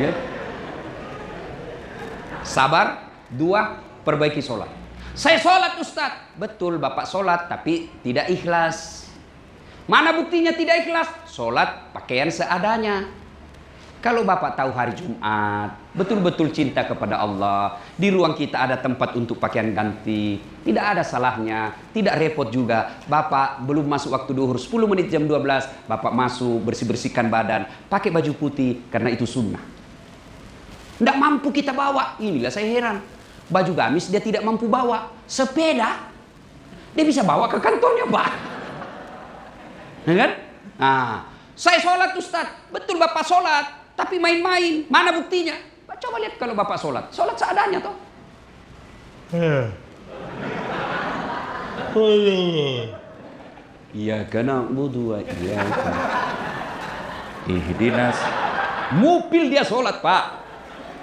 Ya. Sabar. Dua, perbaiki sholat. Saya sholat Ustadz. Betul Bapak sholat, tapi tidak ikhlas. Mana buktinya tidak ikhlas? Sholat pakaian seadanya. Kalau Bapak tahu hari Jumat, betul-betul cinta kepada Allah, di ruang kita ada tempat untuk pakaian ganti, tidak ada salahnya, tidak repot juga. Bapak belum masuk waktu duhur, 10 menit jam 12, Bapak masuk, bersih-bersihkan badan, pakai baju putih, karena itu sunnah. Tidak mampu kita bawa, inilah saya heran. Baju gamis dia tidak mampu bawa, sepeda dia bisa bawa ke kantornya, Pak. Ya kan? Nah, saya sholat Ustadz, betul Bapak sholat, tapi main-main, mana buktinya? Coba lihat kalau Bapak sholat seadanya toh. Iya karena budu, iya. Ihdinas. Mupil dia sholat Pak.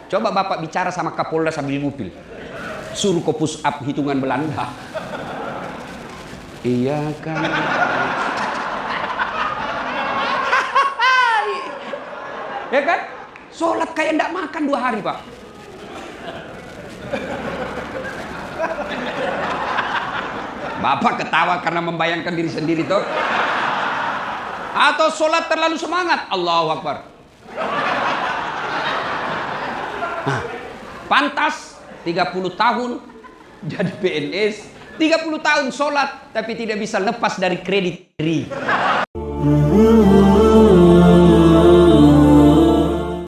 Coba Bapak bicara sama Kapolda sambil mupil. Suruh kau push up hitungan Belanda. Iya kan. Ya kan? Sholat kayak ndak makan 2 hari Pak. Bapak ketawa karena membayangkan diri sendiri toh. Atau sholat terlalu semangat. Allahu Akbar. Nah, pantas 30 tahun jadi PNS, 30 tahun sholat tapi tidak bisa lepas dari kredit diri.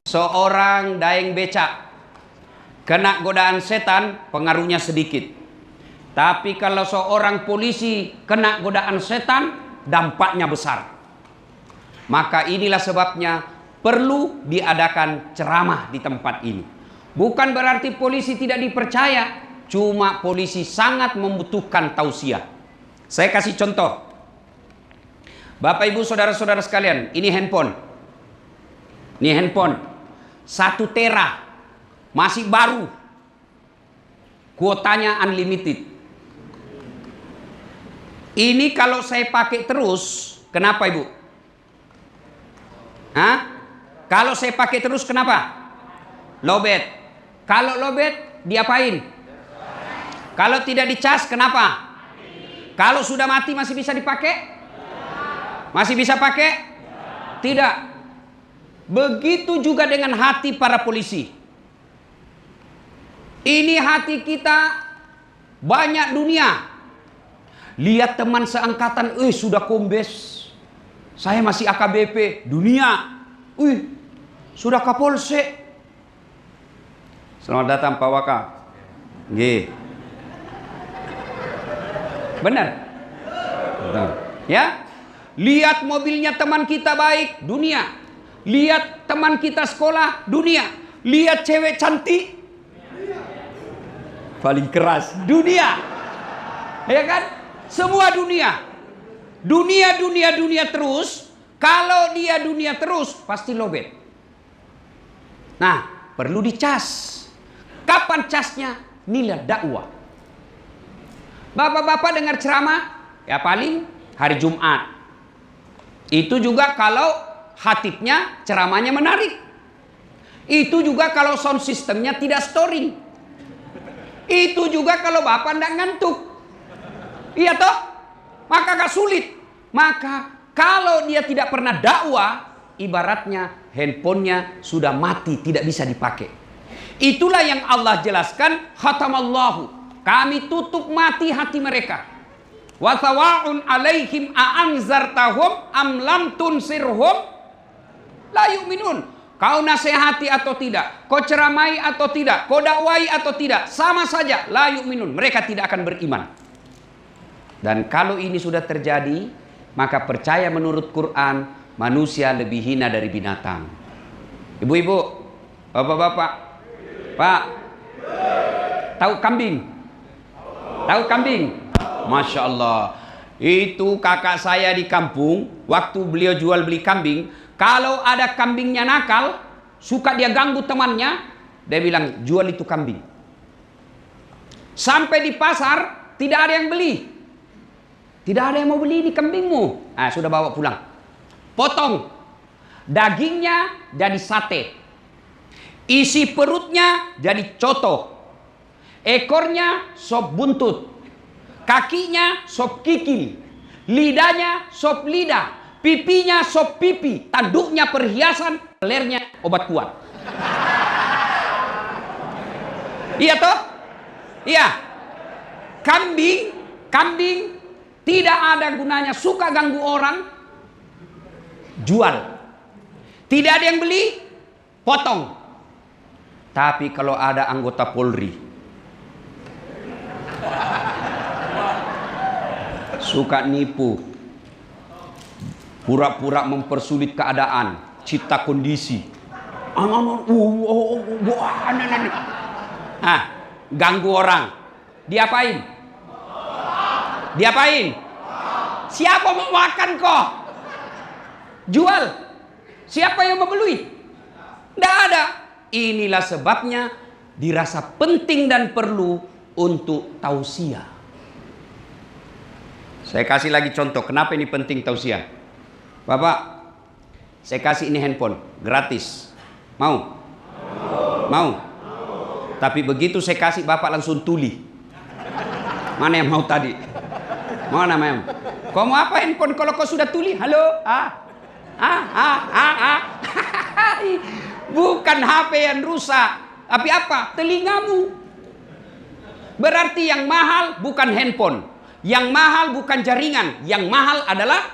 Seorang daeng becak kena godaan setan, pengaruhnya sedikit. Tapi kalau seorang polisi kena godaan setan, dampaknya besar. Maka inilah sebabnya perlu diadakan ceramah di tempat ini. Bukan berarti polisi tidak dipercaya, cuma polisi sangat membutuhkan tausiah. Saya kasih contoh. Bapak Ibu saudara-saudara sekalian, ini handphone. Ini handphone 1 tera, masih baru, kuotanya unlimited. Ini kalau saya pakai terus, kenapa Ibu? Hah? Kalau saya pakai terus kenapa? Lowbat. Kalau lowbat diapain? Kalau tidak dicas kenapa? Kalau sudah mati masih bisa dipakai? Masih bisa pakai? Tidak. Begitu juga dengan hati para polisi. Ini hati kita banyak dunia. Lihat teman seangkatan, sudah kombes. Saya masih AKBP, dunia. Sudah Kapolsek. Selamat datang Pak Waka. Nggih. Benar? Benar. Ya? Lihat mobilnya teman kita baik, dunia. Lihat teman kita sekolah, dunia. Lihat cewek cantik, paling keras, dunia. Ya kan? Semua dunia. Dunia terus. Kalau dia dunia terus, pasti lowbat. Nah, perlu dicas. Kapan casnya? Nilai dakwah. Bapak-bapak dengar ceramah, ya paling hari Jumat. Itu juga kalau khatibnya ceramahnya menarik. Itu juga kalau sound systemnya tidak storing. Itu juga kalau bapak tidak ngantuk. Iya toh? Maka gak sulit. Maka kalau dia tidak pernah dakwah, ibaratnya handphonenya sudah mati, tidak bisa dipakai. Itulah yang Allah jelaskan, khatamallahu, kami tutup mati hati mereka. Wa sawa'un alaihim a'anzartahum am lam tunsirhum la yu'minun. Kau nasihati atau tidak, kau ceramai atau tidak, kau dakwai atau tidak, sama saja, la yu'minun, mereka tidak akan beriman. Dan kalau ini sudah terjadi, maka percaya menurut Quran, manusia lebih hina dari binatang. Ibu-ibu, bapak-bapak, Pak, tahu kambing? Tahu kambing? Masya Allah. Itu kakak saya di kampung, waktu beliau jual beli kambing, kalau ada kambingnya nakal, suka dia ganggu temannya, dia bilang jual itu kambing. Sampai di pasar, tidak ada yang beli. Tidak ada yang mau beli ini kambingmu. Nah, sudah bawa pulang. Potong. Dagingnya jadi sate. Isi perutnya jadi coto. Ekornya sop buntut. Kakinya sop kikil. Lidahnya sop lidah. Pipinya sop pipi. Tanduknya perhiasan. Lehernya obat kuat. Iya toh? Iya. Kambing tidak ada gunanya. Suka ganggu orang. Jual. Tidak ada yang beli. Potong. Tapi kalau ada anggota Polri suka nipu, pura-pura mempersulit keadaan, cipta kondisi, ganggu orang, diapain? Diapain? Siapa mau makan kok? Jual. Siapa yang membeli? Tidak ada. Inilah sebabnya dirasa penting dan perlu untuk tausiah. Saya kasih lagi contoh. Kenapa ini penting tausiah? Bapak, saya kasih ini handphone gratis. Mau? Mau? Tapi begitu saya kasih Bapak langsung tuli. Mana yang mau tadi? Mana yang? Kau mau apa handphone kalau kau sudah tuli? Halo? Bukan HP yang rusak, tapi apa? Telingamu. Berarti yang mahal bukan handphone, yang mahal bukan jaringan, yang mahal adalah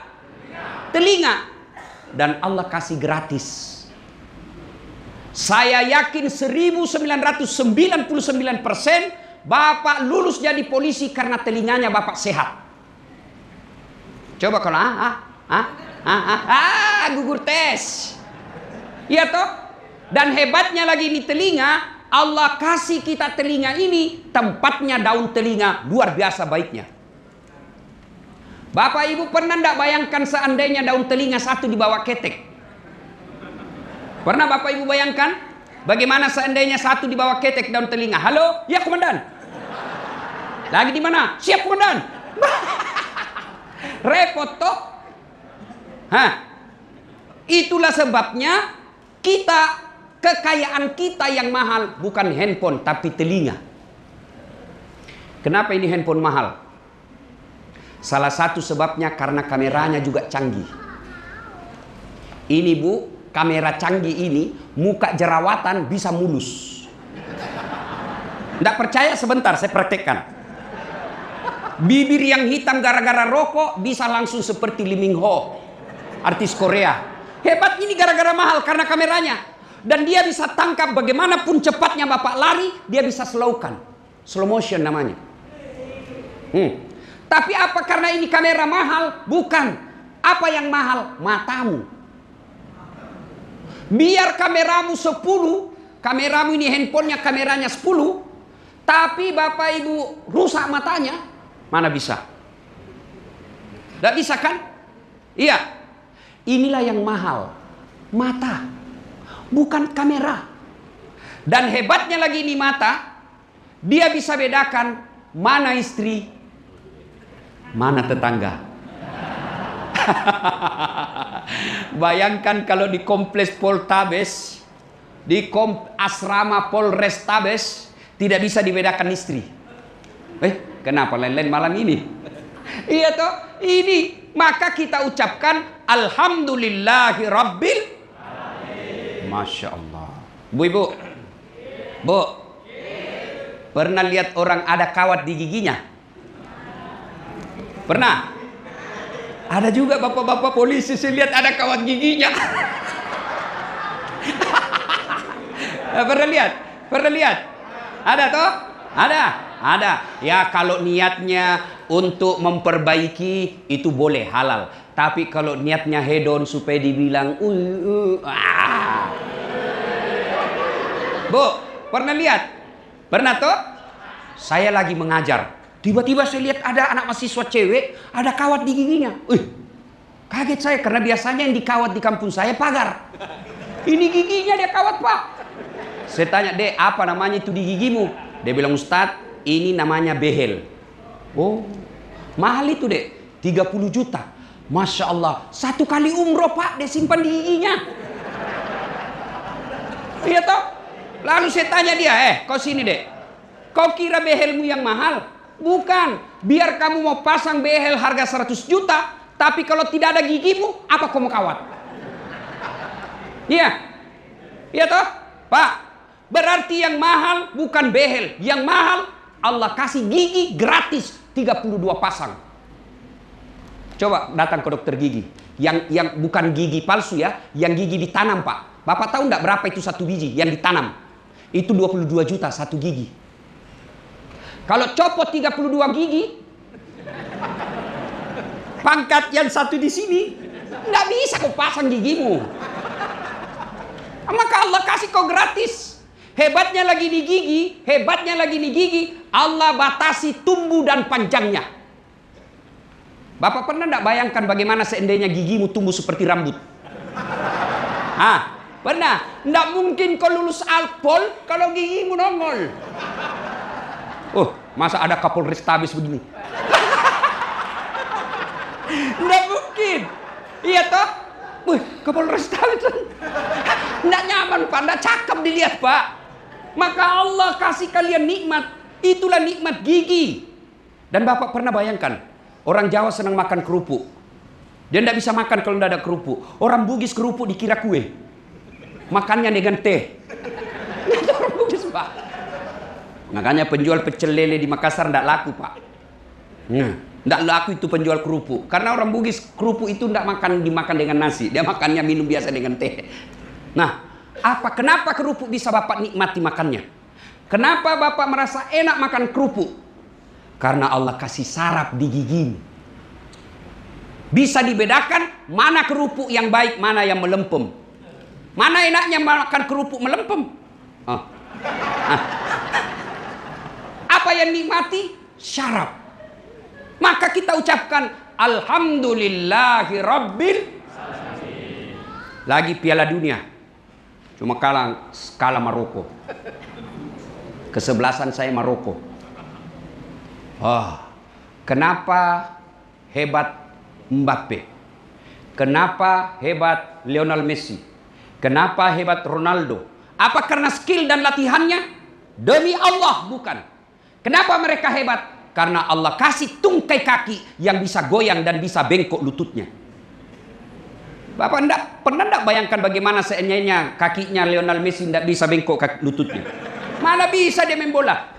telinga. Dan Allah kasih gratis. Saya yakin 1999% Bapak lulus jadi polisi karena telinganya Bapak sehat. Coba kalau gugur tes. Iya toh? Dan hebatnya lagi ini telinga, Allah kasih kita telinga ini, tempatnya daun telinga luar biasa baiknya. Bapak Ibu pernah enggak bayangkan seandainya daun telinga satu dibawa ketek? Pernah Bapak Ibu bayangkan? Bagaimana seandainya satu dibawa ketek daun telinga? Halo? Ya komandan. Lagi di mana? Siap komandan. Repot toh? Itulah sebabnya kekayaan kita yang mahal bukan handphone tapi telinga. Kenapa ini handphone mahal? Salah satu sebabnya karena kameranya juga canggih. Ini Bu, kamera canggih ini muka jerawatan bisa mulus. Tidak percaya sebentar saya praktekkan. Bibir yang hitam gara-gara rokok bisa langsung seperti Lee Min Ho, artis Korea. Hebat ini gara-gara mahal karena kameranya. Dan dia bisa tangkap bagaimanapun cepatnya Bapak lari, dia bisa slowkan. Slow motion namanya. Tapi apa karena ini kamera mahal? Bukan. Apa yang mahal? Matamu. Biar kameramu 10, kameramu ini handphonenya kameranya 10, tapi Bapak Ibu rusak matanya, mana bisa? Tidak bisa kan? Iya. Inilah yang mahal. Mata. Bukan kamera. Dan hebatnya lagi ini mata, dia bisa bedakan mana istri, mana tetangga. Bayangkan kalau di kompleks Poltabes, di asrama Polrestabes, tidak bisa dibedakan istri. Kenapa lain-lain malam ini? Iya toh, ini maka kita ucapkan Alhamdulillahi Rabbil Alamin. Masya Allah. Bu, pernah lihat orang ada kawat di giginya? Pernah? Ada juga bapak-bapak polisi saya lihat ada kawat giginya. Pernah lihat? Pernah lihat? Ada toh? Ada. Ya kalau niatnya untuk memperbaiki itu boleh halal. Tapi kalau niatnya hedon supaya dibilang Bu, pernah lihat? Pernah toh? Saya lagi mengajar. Tiba-tiba saya lihat ada anak mahasiswa cewek ada kawat di giginya. Kaget saya karena biasanya yang dikawat di kampung saya pagar. Ini giginya dia kawat Pak. Saya tanya, Dek, apa namanya itu di gigimu? Dia bilang, Ustadz, ini namanya behel. Oh, mahal itu Dek, 30 juta. Masya Allah, 1 kali umroh Pak, dia simpan di giginya. Iya toh? Lalu saya tanya dia, kau sini dek. Kau kira behelmu yang mahal? Bukan. Biar kamu mau pasang behel harga 100 juta, tapi kalau tidak ada gigimu, apa kau mau kawat? Iya. Iya toh? Pak, berarti yang mahal bukan behel. Yang mahal Allah kasih gigi gratis 32 pasang. Coba datang ke dokter gigi. Yang bukan gigi palsu ya, yang gigi ditanam, Pak. Bapak tahu enggak berapa itu satu biji yang ditanam? Itu 22 juta satu gigi. Kalau copot 32 gigi, pangkat yang satu di sini, nggak bisa kau pasang gigimu. Maka Allah kasih kau gratis. Hebatnya lagi di gigi, Allah batasi tumbuh dan panjangnya. Bapak pernah nggak bayangkan bagaimana seandainya gigimu tumbuh seperti rambut? Pernah? Nggak mungkin kau lulus Alpol kalau gigimu nongol. Masa ada Kapolrestabes begini? Nggak mungkin. Iya toh? Kapolrestabes. Nggak nyaman Pak, nggak cakep dilihat Pak. Maka Allah kasih kalian nikmat. Itulah nikmat gigi. Dan Bapak pernah bayangkan, orang Jawa senang makan kerupuk. Dia nggak bisa makan kalau nggak ada kerupuk. Orang Bugis kerupuk dikira kue. Makannya dengan teh. Itu orang Bugis Pak. Makanya penjual pecel lele di Makassar nggak laku Pak. Nggak laku itu penjual kerupuk. Karena orang Bugis kerupuk itu nggak dimakan dengan nasi. Dia makannya minum biasa dengan teh. Nah, kenapa kerupuk bisa Bapak nikmati makannya? Kenapa Bapak merasa enak makan kerupuk? Karena Allah kasih saraf di gigimu. Bisa dibedakan mana kerupuk yang baik, mana yang melempem. Mana enaknya makan kerupuk melempem? Apa yang nikmati? Syaraf. Maka kita ucapkan Alhamdulillahi Rabbil. Lagi Piala Dunia. Cuma kalah Maroko. Kesebelasan saya Maroko. Kenapa hebat Mbappe? Kenapa hebat Lionel Messi? Kenapa hebat Ronaldo? Apa karena skill dan latihannya? Demi Allah bukan. Kenapa mereka hebat? Karena Allah kasih tungkai kaki yang bisa goyang dan bisa bengkok lututnya. Bapak pernah bayangkan bagaimana seandainya kakinya Lionel Messi tidak bisa bengkok lututnya? Mana bisa dia main bola?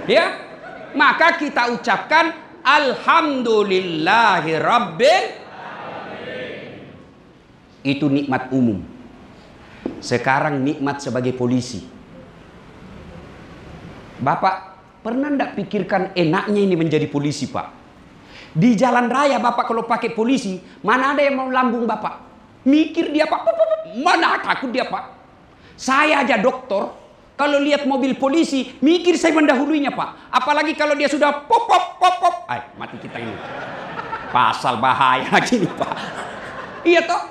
Ya, maka kita ucapkan Alhamdulillahi Rabbil. Itu nikmat umum. Sekarang nikmat sebagai polisi. Bapak pernah ndak pikirkan enaknya ini menjadi polisi Pak? Di jalan raya Bapak kalau pakai polisi, mana ada yang mau lambung Bapak? Mikir dia Pak, mana takut dia Pak? Saya aja dokter, kalau lihat mobil polisi, mikir saya mendahuluinya Pak. Apalagi kalau dia sudah pop. Mati kita ini. Pasal bahaya lagi nih Pak. Iya toh?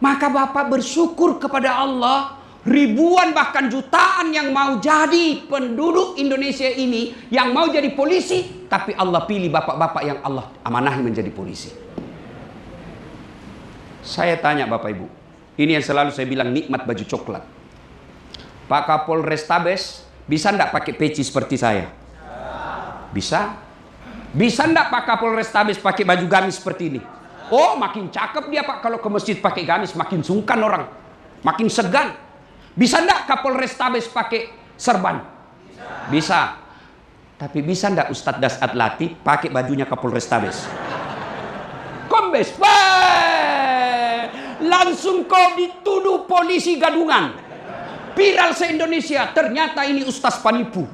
Maka Bapak bersyukur kepada Allah. Ribuan bahkan jutaan yang mau jadi penduduk Indonesia ini, yang mau jadi polisi, tapi Allah pilih bapak-bapak yang Allah amanahi menjadi polisi. Saya tanya Bapak Ibu, ini yang selalu saya bilang nikmat baju coklat. Pak Kapolrestabes bisa ndak pakai peci seperti saya? Bisa. Bisa ndak Pak Kapolrestabes pakai baju gamis seperti ini? Makin cakep dia Pak kalau ke masjid pakai gamis, makin sungkan orang, makin segan. Bisa ndak Kapolrestabes pakai serban? Bisa. Tapi bisa ndak Ustadz Dasat Latif pakai bajunya Kapolrestabes? Kombes, langsung kau dituduh polisi gadungan. Viral se-Indonesia, ternyata ini Ustaz penipu.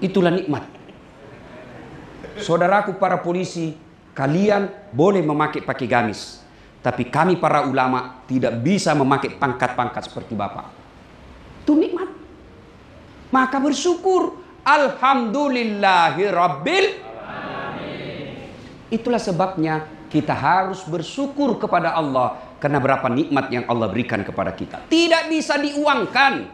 Itulah nikmat. Saudaraku para polisi, kalian boleh memakai gamis. Tapi kami para ulama tidak bisa memakai pangkat-pangkat seperti Bapak. Itu nikmat. Maka bersyukur. Alhamdulillahi Rabbil. Itulah sebabnya kita harus bersyukur kepada Allah. Karena berapa nikmat yang Allah berikan kepada kita. Tidak bisa diuangkan.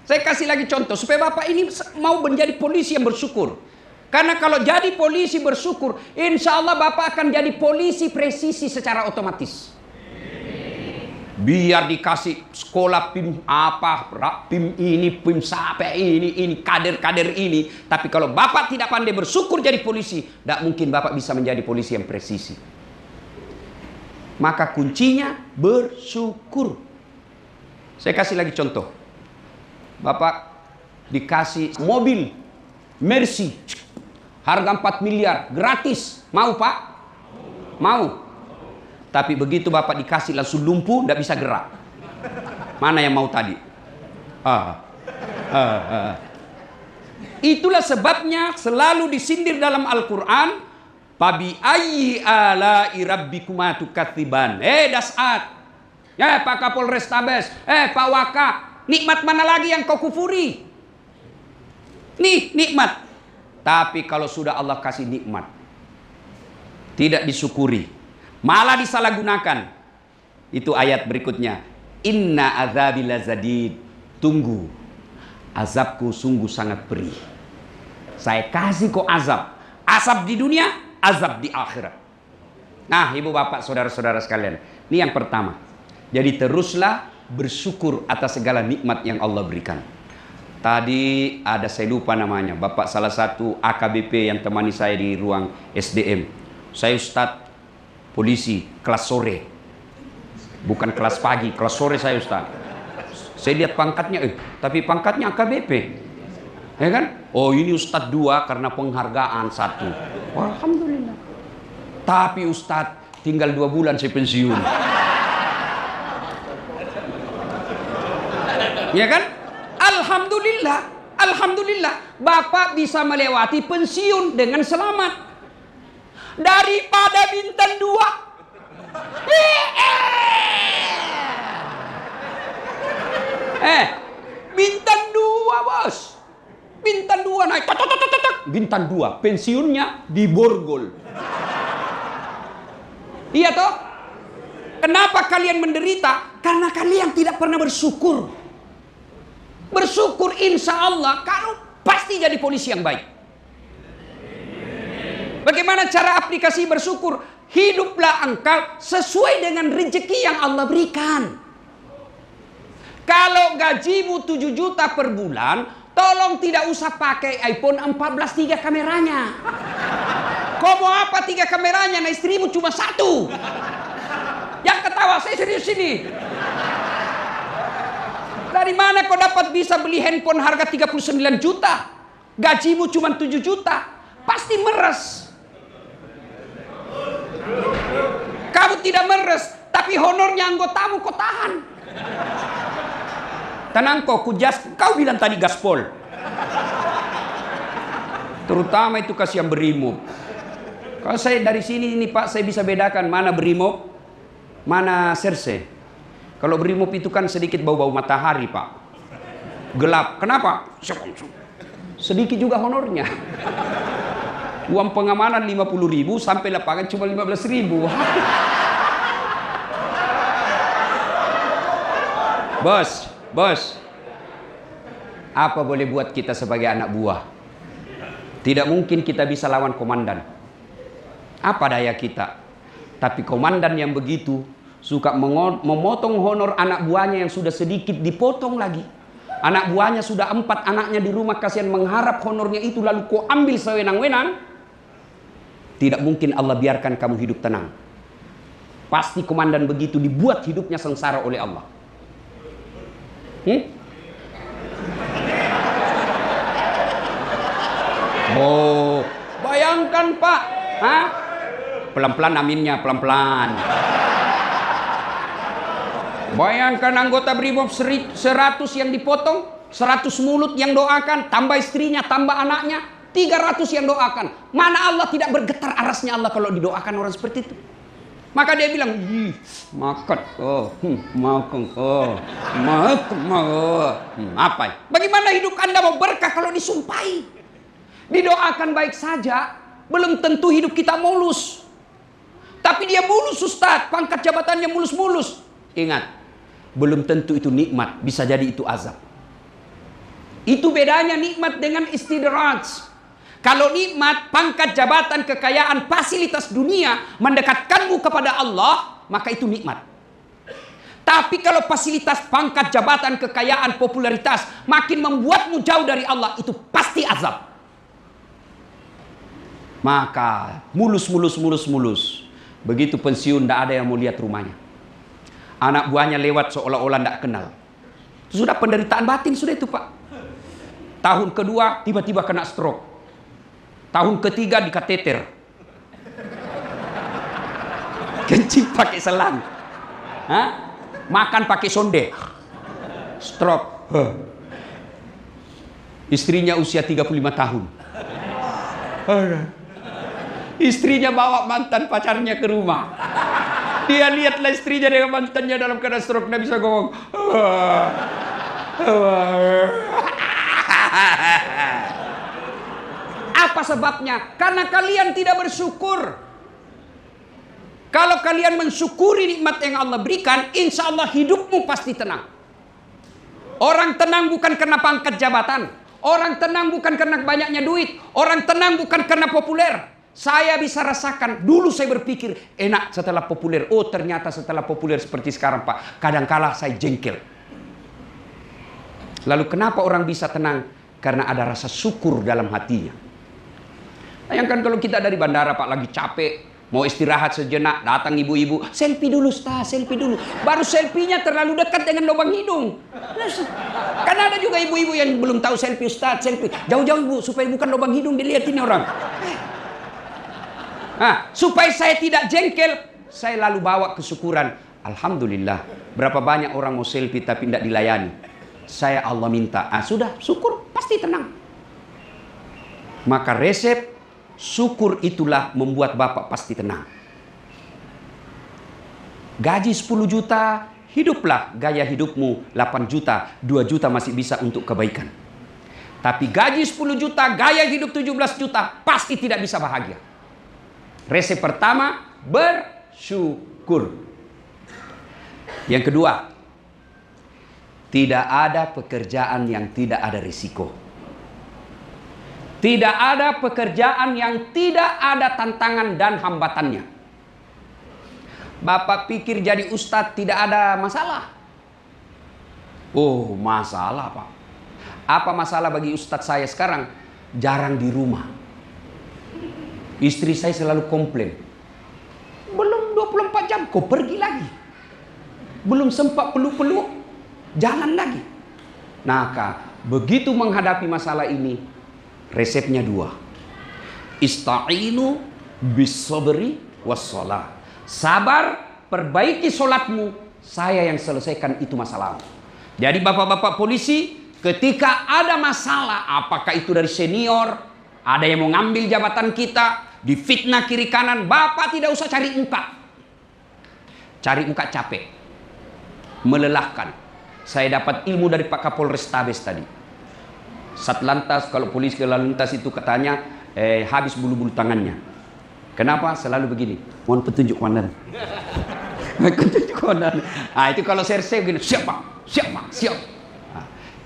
Saya kasih lagi contoh. Supaya Bapak ini mau menjadi polisi yang bersyukur. Karena kalau jadi polisi bersyukur, insya Allah Bapak akan jadi polisi presisi secara otomatis. Biar dikasih sekolah PIM apa, PIM ini, PIM sampai ini, kader-kader ini. Tapi kalau Bapak tidak pandai bersyukur jadi polisi, tidak mungkin Bapak bisa menjadi polisi yang presisi. Maka kuncinya bersyukur. Saya kasih lagi contoh. Bapak dikasih mobil Mercy, harga 4 miliar, gratis. Mau Pak? Mau. Tapi begitu Bapak dikasih langsung lumpuh, tidak bisa gerak. Mana yang mau tadi? Itulah sebabnya selalu disindir dalam Al-Quran. Fabi ayyi ala'i rabbikuma tukatsiban. Dasat. Pak Kapolrestabes. Pak Waka. Nikmat mana lagi yang kau kufuri? Nih, nikmat. Tapi kalau sudah Allah kasih nikmat, tidak disyukuri, malah disalahgunakan. Itu ayat berikutnya. Inna azabi lazadid. Tunggu. Azabku sungguh sangat perih. Saya kasih kau azab. Azab di dunia, azab di akhirat. Nah, ibu bapak, saudara-saudara sekalian. Ini yang pertama. Jadi teruslah bersyukur atas segala nikmat yang Allah berikan. Tadi ada, saya lupa namanya, bapak salah satu AKBP yang temani saya di ruang SDM. Saya Ustadz polisi kelas sore, bukan kelas pagi, kelas sore saya Ustadz. Saya lihat pangkatnya, tapi pangkatnya AKBP, ya kan? Oh ini Ustadz 2 karena penghargaan 1. Alhamdulillah. Tapi Ustadz tinggal 2 bulan saya pensiun. Ya kan? Alhamdulillah, alhamdulillah, Bapak bisa melewati pensiun dengan selamat daripada bintang 2. Bintang 2 bos, bintang 2 naik, bintang 2 pensiunnya di Borgol. Iya toh? Kenapa kalian menderita? Karena kalian tidak pernah bersyukur. Bersyukur insya Allah kalau pasti jadi polisi yang baik. Bagaimana cara aplikasi bersyukur? Hiduplah engkau sesuai dengan rezeki yang Allah berikan. Kalau gajimu 7 juta per bulan, tolong tidak usah pakai iPhone 14 3 kameranya. Kau mau apa 3 kameranya? Nah istrimu cuma 1. Yang ketawa, saya serius ini. Dari mana kau dapat bisa beli handphone harga 39 juta? Gajimu cuma 7 juta. Pasti meres. Kamu tidak meres, tapi honornya anggotamu kau tahan. Tenang kau bilang tadi gaspol. Terutama itu kasih yang berimob. Kalau saya dari sini ini Pak, saya bisa bedakan mana berimob, mana serse. Kalau berimob itu kan sedikit bau-bau matahari Pak. Gelap. Kenapa? Sedikit juga honornya. Uang pengamanan 50.000 sampai lapangan cuma 15.000. Bos. Apa boleh buat kita sebagai anak buah? Tidak mungkin kita bisa lawan komandan. Apa daya kita? Tapi komandan yang begitu suka memotong honor anak buahnya yang sudah sedikit, dipotong lagi. Anak buahnya sudah 4 anaknya di rumah, kasihan mengharap honornya itu, lalu kau ambil sewenang-wenang. Tidak mungkin Allah biarkan kamu hidup tenang. Pasti komandan begitu dibuat hidupnya sengsara oleh Allah. Oh, bayangkan Pak, pelan-pelan aminnya, pelan-pelan. Bayangkan anggota BRIMOB 100 yang dipotong, 100 mulut yang doakan, tambah istrinya, tambah anaknya, 300 yang doakan. Mana Allah tidak bergetar arasnya Allah kalau didoakan orang seperti itu? Maka dia bilang, apa? Bagaimana hidup Anda mau berkah kalau disumpahi? Didoakan baik saja, belum tentu hidup kita mulus. Tapi dia mulus Ustaz, pangkat jabatannya mulus-mulus. Ingat, belum tentu itu nikmat, bisa jadi itu azab. Itu bedanya nikmat dengan istidraj. Kalau nikmat, pangkat, jabatan, kekayaan, fasilitas dunia mendekatkanmu kepada Allah, maka itu nikmat. Tapi kalau fasilitas, pangkat, jabatan, kekayaan, popularitas makin membuatmu jauh dari Allah, itu pasti azab. Maka mulus. Begitu pensiun, tidak ada yang mau lihat rumahnya. Anak buahnya lewat seolah-olah tidak kenal. Itu sudah penderitaan batin, sudah itu Pak. Tahun kedua tiba-tiba kena stroke. Tahun ketiga dikateter. Kencing pakai selang. Makan pakai sonde. Stroke. Istrinya usia 35 tahun. Istrinya bawa mantan pacarnya ke rumah. Dia lihatlah istrinya dengan mantannya dalam keadaan stroke. Dia bisa ngomong. Apa sebabnya? Karena kalian tidak bersyukur. Kalau kalian mensyukuri nikmat yang Allah berikan, insya Allah hidupmu pasti tenang. Orang tenang bukan karena pangkat jabatan. Orang tenang bukan karena banyaknya duit. Orang tenang bukan karena populer. Saya bisa rasakan, dulu saya berpikir enak setelah populer. Oh ternyata setelah populer seperti sekarang Pak, kadangkala saya jengkel. Lalu kenapa orang bisa tenang? Karena ada rasa syukur dalam hatinya. Bayangkan kalau kita dari bandara Pak, lagi capek, mau istirahat sejenak, datang ibu-ibu, selfie dulu Ustaz, selfie dulu. Baru selfie-nya terlalu dekat dengan lubang hidung. Karena ada juga ibu-ibu yang belum tahu selfie Ustaz, selfie. Jauh-jauh Bu, supaya bukan lubang hidung dilihat ini orang. Supaya saya tidak jengkel, saya lalu bawa kesyukuran. Alhamdulillah, berapa banyak orang mau selfie tapi tidak dilayani. Saya Allah minta, sudah syukur, pasti tenang. Maka resep syukur itulah membuat Bapak pasti tenang. Gaji 10 juta, hiduplah gaya hidupmu 8 juta, 2 juta masih bisa untuk kebaikan. Tapi gaji 10 juta, gaya hidup 17 juta, pasti tidak bisa bahagia. Resep pertama, bersyukur. Yang kedua, tidak ada pekerjaan yang tidak ada risiko. Tidak ada pekerjaan yang tidak ada tantangan dan hambatannya. Bapak pikir jadi ustadz tidak ada masalah? Oh, masalah Pak. Apa masalah bagi ustadz saya sekarang? Jarang di rumah. Istri saya selalu komplain. Belum 24 jam, kau pergi lagi. Belum sempat peluk-peluk, jalan lagi. Maka, begitu menghadapi masalah ini, resepnya 2. Ista'inu bis-sabri was-shalah. Sabar, perbaiki sholatmu, saya yang selesaikan itu masalahmu. Jadi bapak-bapak polisi, ketika ada masalah, apakah itu dari senior, ada yang mau ngambil jabatan kita, difitnah kiri kanan, Bapak tidak usah cari muka. Cari muka capek, melelahkan. Saya dapat ilmu dari Pak Kapolrestabes tadi. Satlantas, kalau polisi lalu lintas itu katanya habis bulu-bulu tangannya. Kenapa? Selalu begini. Mohon petunjuk komandan. Petunjuk komandan. Itu kalau serse begini, siap Pak, siap Pak, siap.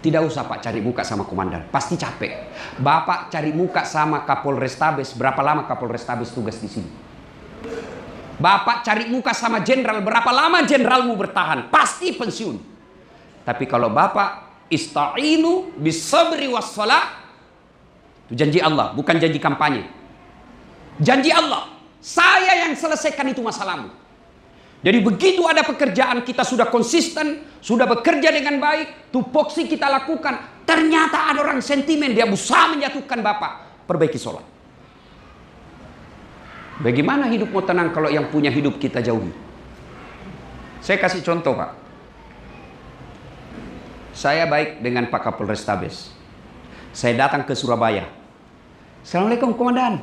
Tidak usah Pak cari muka sama komandan, pasti capek. Bapak cari muka sama Kapolrestabes, berapa lama Kapolrestabes tugas di sini? Bapak cari muka sama jenderal, berapa lama jenderalmu bertahan? Pasti pensiun. Tapi kalau Bapak ista'inu bis-sabri was-shalah, itu janji Allah, bukan janji kampanye. Janji Allah, saya yang selesaikan itu masalahmu. Jadi begitu ada pekerjaan kita sudah konsisten, sudah bekerja dengan baik, tupoksi kita lakukan, ternyata ada orang sentimen, dia berusaha menjatuhkan Bapak, perbaiki sholat. Bagaimana hidup mau tenang kalau yang punya hidup kita jauhi? Saya kasih contoh Pak. Saya baik dengan Pak Kapolrestabes. Saya datang ke Surabaya. Assalamualaikum Komandan.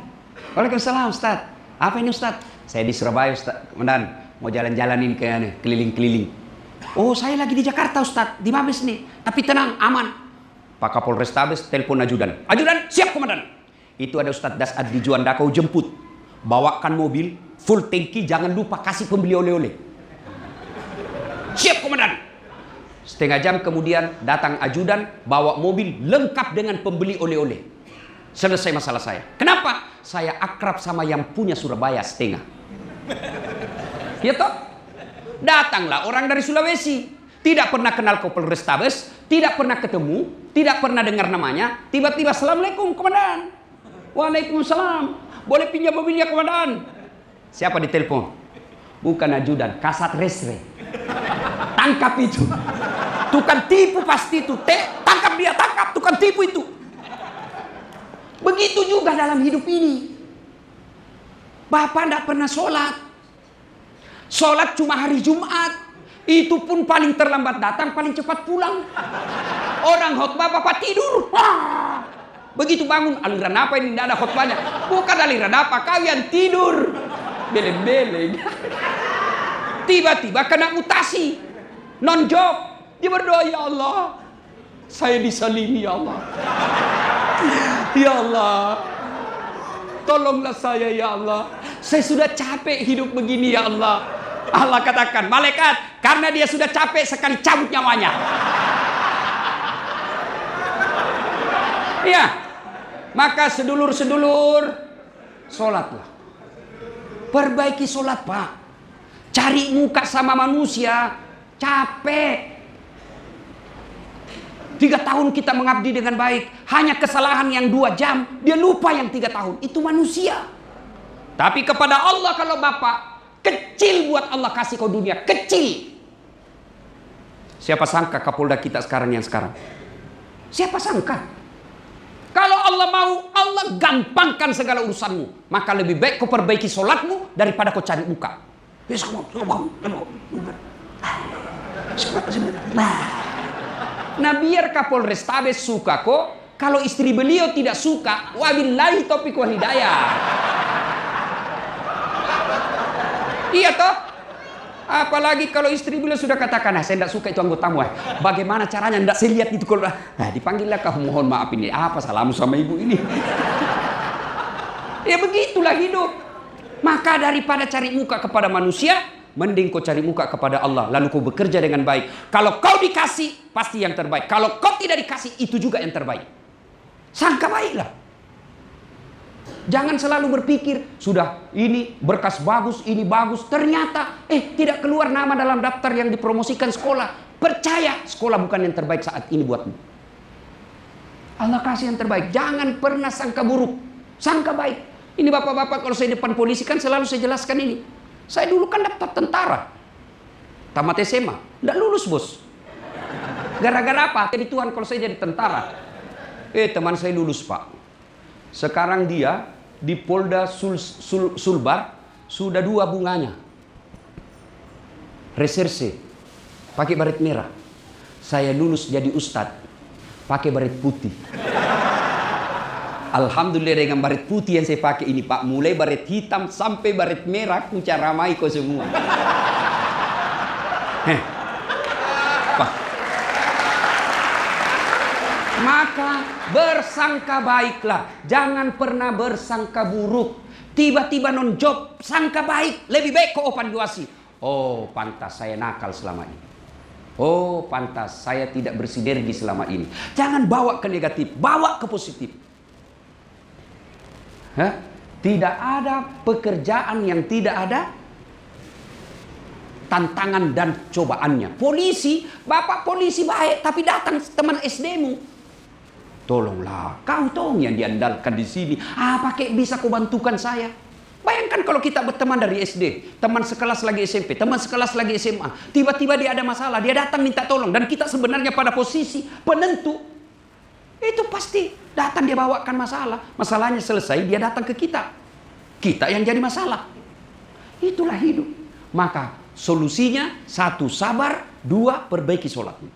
Waalaikumsalam Ustaz. Apa ini Ustaz? Saya di Surabaya Ustaz, Komandan. Mau jalan-jalanin ke keliling-keliling. Oh saya lagi di Jakarta Ustaz, di Mabes nih. Tapi tenang, aman. Pak Kapolrestabes telepon ajudan. Ajudan, siap Komandan. Itu ada Ustaz Dasad di Juanda, kau jemput. Bawakan mobil, full tangki, jangan lupa kasih pembeli oleh-oleh. Siap Komandan. Setengah jam kemudian datang ajudan, bawa mobil lengkap dengan pembeli oleh-oleh. Selesai masalah saya. Kenapa? Saya akrab sama yang punya Surabaya setengah. Ya toh? Datanglah orang dari Sulawesi. Tidak pernah kenal Kapolrestabes, tidak pernah ketemu, tidak pernah dengar namanya. Tiba-tiba, Assalamualaikum komandan. Waalaikumsalam. Boleh pinjam mobilnya komandan? Siapa ditelepon? Bukan ajudan, Kasat Resre. Tangkap itu. Tukang tipu pasti itu. Tangkap dia, tangkap. Tukang tipu itu. Begitu juga dalam hidup ini. Bapak tidak pernah sholat. Sholat cuma hari Jumat. Itu pun paling terlambat datang, paling cepat pulang. Orang khotbah Bapak tidur. Wah. Begitu bangun, aliran apa ini? Tidak ada khotbahnya. Bukan aliran apa, kalian tidur. Beleng-beleng. Tiba-tiba kena mutasi. Non-job. Dia berdoa, ya Allah, saya disalimi ya Allah. Ya Allah, tolonglah saya ya Allah. Saya sudah capek hidup begini ya Allah. Allah katakan, malaikat, karena dia sudah capek sekali cabut nyawanya. Ya, maka sedulur-sedulur, sholatlah. Perbaiki sholat Pak. Cari muka sama manusia, capek. 3 tahun kita mengabdi dengan baik, hanya kesalahan yang 2 jam, dia lupa yang 3 tahun. Itu manusia. Tapi kepada Allah, kalau Bapak kecil buat Allah kasih kau dunia, kecil. Siapa sangka Kapolda kita sekarang yang sekarang? Siapa sangka? Kalau Allah mau, Allah gampangkan segala urusanmu. Maka lebih baik kau perbaiki sholatmu daripada kau cari muka. Nah, biar Kapolrestabes suka kok. Kalau istri beliau tidak suka, wabillahi taufiq wal hidayah. Iya toh? Apalagi kalau istri beliau sudah katakan, saya tidak suka itu anggotamu. Bagaimana caranya? Tidak saya lihat itu kalau dipanggillah kau, mohon maaf ini apa salahmu sama ibu ini. Ya begitulah hidup. Maka daripada cari muka kepada manusia, mending kau cari muka kepada Allah. Lalu kau bekerja dengan baik. Kalau kau dikasih, pasti yang terbaik. Kalau kau tidak dikasih, itu juga yang terbaik. Sangka baiklah. Jangan selalu berpikir, sudah ini berkas bagus, ini bagus. Ternyata, tidak keluar nama dalam daftar yang dipromosikan sekolah. Percaya, sekolah bukan yang terbaik saat ini buatmu. Allah kasih yang terbaik. Jangan pernah sangka buruk. Sangka baik. Ini bapak-bapak kalau saya depan polisi kan selalu saya jelaskan ini. Saya dulu kan daftar tentara. Tamat SMA. Nggak lulus bos. Gara-gara apa? Jadi Tuhan kalau saya jadi tentara. Teman saya lulus pak. Sekarang dia di Polda Sulbar sudah 2 bunganya. Reserse. Pakai baret merah. Saya lulus jadi ustadz. Pakai baret putih. Alhamdulillah dengan baret putih yang saya pakai ini pak, mulai baret hitam sampai baret merah, ku caramai kau semua. Pak. Maka bersangka baiklah, jangan pernah bersangka buruk. Tiba-tiba non job, sangka baik, lebih baik kau evaluasi. Oh pantas saya nakal selama ini. Oh pantas saya tidak bersinergi selama ini. Jangan bawa ke negatif, bawa ke positif. Tidak ada pekerjaan yang tidak ada tantangan dan cobaannya. Polisi, bapak polisi baik, tapi datang teman SD-mu. Tolonglah, kau dong yang diandalkan di sini. Pakai bisa kau bantukan saya. Bayangkan kalau kita berteman dari SD, teman sekelas lagi SMP, teman sekelas lagi SMA. Tiba-tiba dia ada masalah, dia datang minta tolong. Dan kita sebenarnya pada posisi penentu. Itu pasti datang dia bawakan masalah. Masalahnya selesai, dia datang ke kita. Kita yang jadi masalah. Itulah hidup. Maka solusinya 1, sabar. 2, perbaiki sholatmu.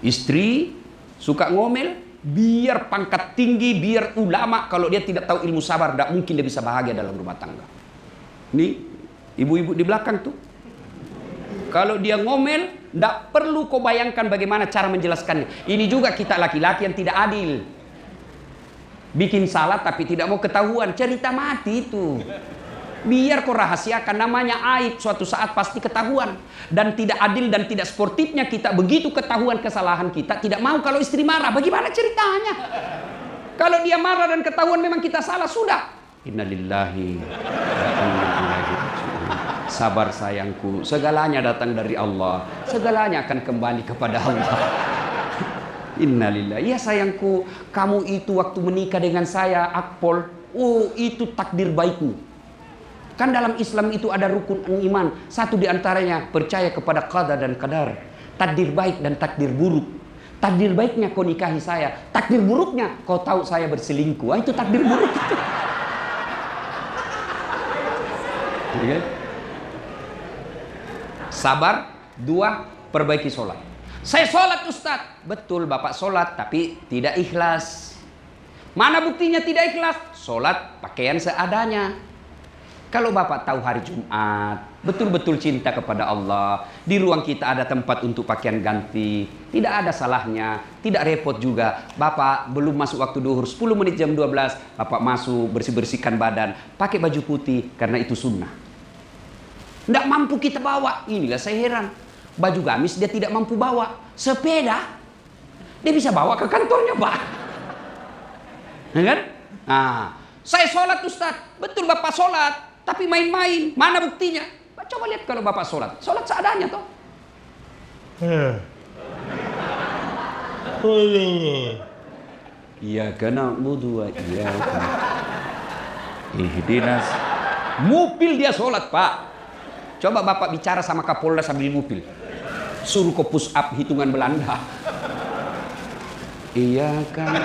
Istri suka ngomel, biar pangkat tinggi, biar ulama, kalau dia tidak tahu ilmu sabar, tidak mungkin dia bisa bahagia dalam rumah tangga. Nih, ibu-ibu di belakang tuh. Kalau dia ngomel, tidak perlu kau bayangkan bagaimana cara menjelaskannya. Ini juga kita laki-laki yang tidak adil. Bikin salah tapi tidak mau ketahuan. Cerita mati itu. Biar kau rahasiakan, namanya aib. Suatu saat pasti ketahuan. Dan tidak adil dan tidak sportifnya kita. Begitu ketahuan kesalahan kita, tidak mau kalau istri marah. Bagaimana ceritanya? Kalau dia marah dan ketahuan memang kita salah, sudah. Innalillahi wa inna ilaihi raji'un. Sabar sayangku, segalanya datang dari Allah. Segalanya akan kembali kepada Allah. Innalillahi. Ya sayangku, kamu itu waktu menikah dengan saya, Akpol, oh itu takdir baikmu. Kan dalam Islam itu ada rukun iman. Satu diantaranya percaya kepada qada dan qadar. Takdir baik dan takdir buruk. Takdir baiknya kau nikahi saya. Takdir buruknya kau tahu saya berselingkuh. Itu takdir buruk itu. Sabar. 2, perbaiki sholat. Saya sholat Ustadz. Betul Bapak sholat tapi tidak ikhlas. Mana buktinya tidak ikhlas? Sholat pakaian seadanya. Kalau Bapak tahu hari Jumat, betul-betul cinta kepada Allah, di ruang kita ada tempat untuk pakaian ganti, tidak ada salahnya, tidak repot juga. Bapak belum masuk waktu duhur, 10 menit jam 12, Bapak masuk, bersih-bersihkan badan, pakai baju putih, karena itu sunnah. Tidak mampu kita bawa, inilah saya heran. Baju gamis dia tidak mampu bawa, sepeda, dia bisa bawa ke kantornya Pak. Ya kan? Nah, saya sholat Ustadz, betul Bapak sholat. Tapi main-main, mana buktinya? Coba lihat kalau Bapak sholat. Sholat seadanya toh. Iya karena mudu iya. Ihdinas. Mupil dia sholat Pak. Coba Bapak bicara sama Kapolda sambil mupil. Suruh kau push up hitungan Belanda. Iya kan.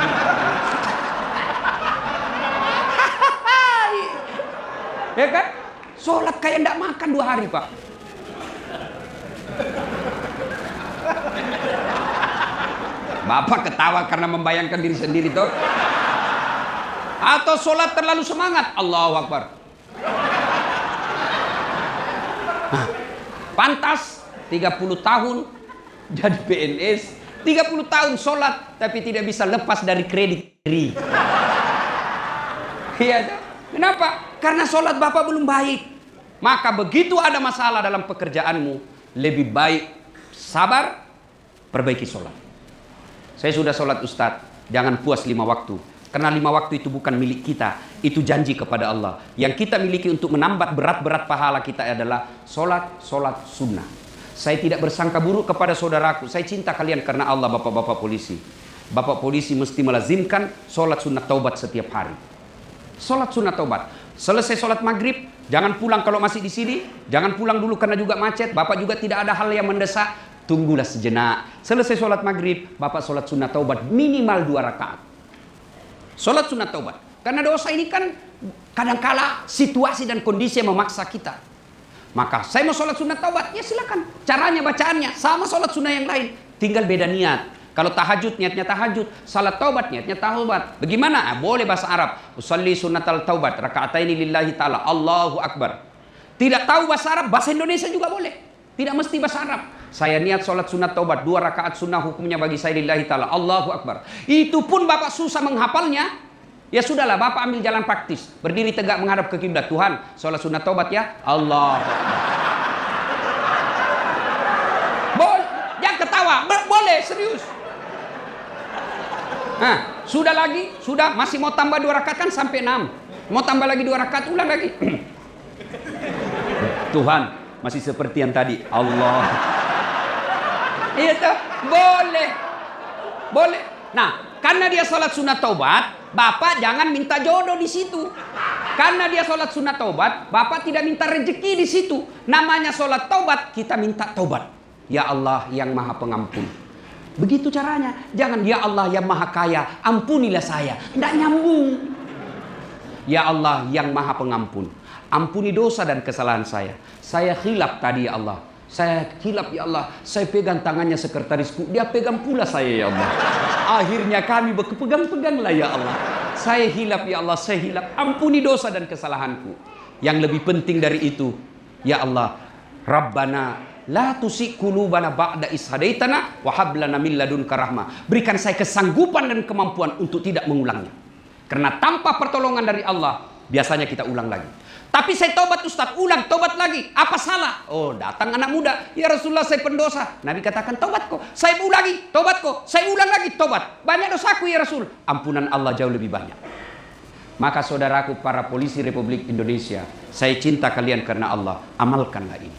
Ya kan? Sholat kayak ndak makan 2 hari Pak. Bapak ketawa karena membayangkan diri sendiri toh. Atau sholat terlalu semangat. Allahu Akbar. Nah, pantas 30 tahun jadi PNS. 30 tahun sholat tapi tidak bisa lepas dari kredit. Iya toh? Kenapa? Karena sholat Bapak belum baik. Maka begitu ada masalah dalam pekerjaanmu, lebih baik sabar, perbaiki sholat. Saya sudah sholat Ustadz, jangan puas 5 waktu. Karena 5 waktu itu bukan milik kita, itu janji kepada Allah. Yang kita miliki untuk menambah berat-berat pahala kita adalah sholat sunnah. Saya tidak bersangka buruk kepada saudaraku. Saya cinta kalian karena Allah bapak-bapak polisi. Bapak polisi mesti melazimkan sholat sunnah taubat setiap hari. Sholat sunnah taubat. Selesai sholat maghrib, jangan pulang kalau masih di sini. Jangan pulang dulu karena juga macet. Bapak juga tidak ada hal yang mendesak. Tunggulah sejenak. Selesai sholat maghrib, Bapak sholat sunnah taubat minimal 2 rakaat. Sholat sunnah taubat. Karena dosa ini kan kadangkala situasi dan kondisi yang memaksa kita. Maka saya mau sholat sunnah taubat, ya silakan. Caranya, bacaannya sama sholat sunnah yang lain. Tinggal beda niat. Kalau tahajud niatnya tahajud, salat taubat niatnya taubat. Bagaimana? Boleh bahasa Arab. Usalli sunnatal taubat raka'ataini lillahi ta'ala. Allahu Akbar. Tidak tahu bahasa Arab, bahasa Indonesia juga boleh. Tidak mesti bahasa Arab. Saya niat sholat sunat taubat 2 rakaat sunnah, hukumnya bagi saya lillahi ta'ala. Allahu Akbar. Itu pun Bapak susah menghafalnya. Ya sudahlah, Bapak ambil jalan praktis. Berdiri tegak menghadap ke kiblat. Tuhan, sholat sunat taubat ya. Allah. Boleh. Jangan ketawa. Boleh, serius. Nah, sudah lagi, sudah masih mau tambah 2 rakaat kan sampai 6. Mau tambah lagi 2 rakaat, ulang lagi. Tuhan, masih seperti yang tadi. Allah. Itu boleh. Boleh. Nah, karena dia sholat sunat taubat, Bapak jangan minta jodoh di situ. Karena dia sholat sunat taubat, Bapak tidak minta rezeki di situ. Namanya sholat taubat, kita minta taubat. Ya Allah yang Maha Pengampun. Begitu caranya. Jangan ya Allah yang Maha Kaya, ampunilah saya. Tidak nyambung. Ya Allah yang Maha Pengampun, ampuni dosa dan kesalahan saya. Saya khilaf tadi ya Allah. Saya khilaf ya Allah. Saya pegang tangannya sekretarisku, dia pegang pula saya ya Allah. Akhirnya kami berpegang-peganglah ya Allah. Saya hilaf ya Allah, saya hilaf. Ampuni dosa dan kesalahanku. Yang lebih penting dari itu, ya Allah, Rabbana la tusik qulubana ba'da is hadaitana wa hab lana min ladunka rahmah. Berikan saya kesanggupan dan kemampuan untuk tidak mengulangnya. Karena tanpa pertolongan dari Allah, biasanya kita ulang lagi. Tapi saya tobat Ustaz, ulang, tobat lagi. Apa salah? Oh, datang anak muda. Ya Rasulullah, saya pendosa. Nabi katakan, tobat kok. Saya ulangi, tobat kok. Saya ulang lagi, tobat. Banyak dosaku ya Rasul. Ampunan Allah jauh lebih banyak. Maka saudaraku para polisi Republik Indonesia, saya cinta kalian karena Allah. Amalkanlah ini.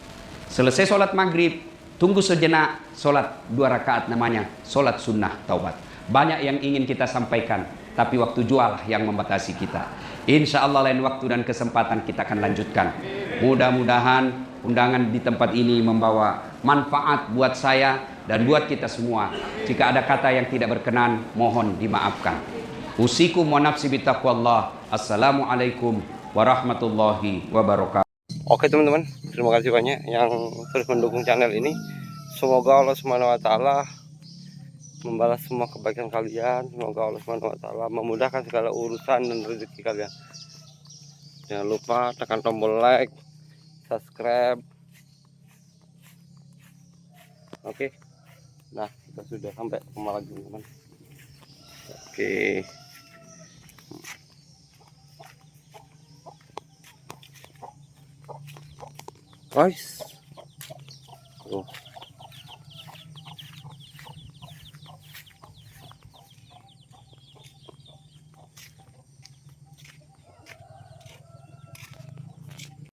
Selesai sholat maghrib, tunggu sejenak, sholat 2 rakaat namanya sholat sunnah taubat. Banyak yang ingin kita sampaikan, tapi waktu jual yang membatasi kita. Insya Allah lain waktu dan kesempatan kita akan lanjutkan. Mudah-mudahan undangan di tempat ini membawa manfaat buat saya dan buat kita semua. Jika ada kata yang tidak berkenan, mohon dimaafkan. Usikum wa nafsi bitaqwallah. Assalamualaikum warahmatullahi wabarakatuh. Oke teman-teman, terima kasih banyak yang terus mendukung channel ini. Semoga Allah Subhanahu wa taala membalas semua kebaikan kalian. Semoga Allah Subhanahu wa taala memudahkan segala urusan dan rezeki kalian. Jangan lupa tekan tombol like, subscribe. Oke. Nah, kita sudah sampai ke rumah lagi teman-teman. Oke. Guys. Tuh.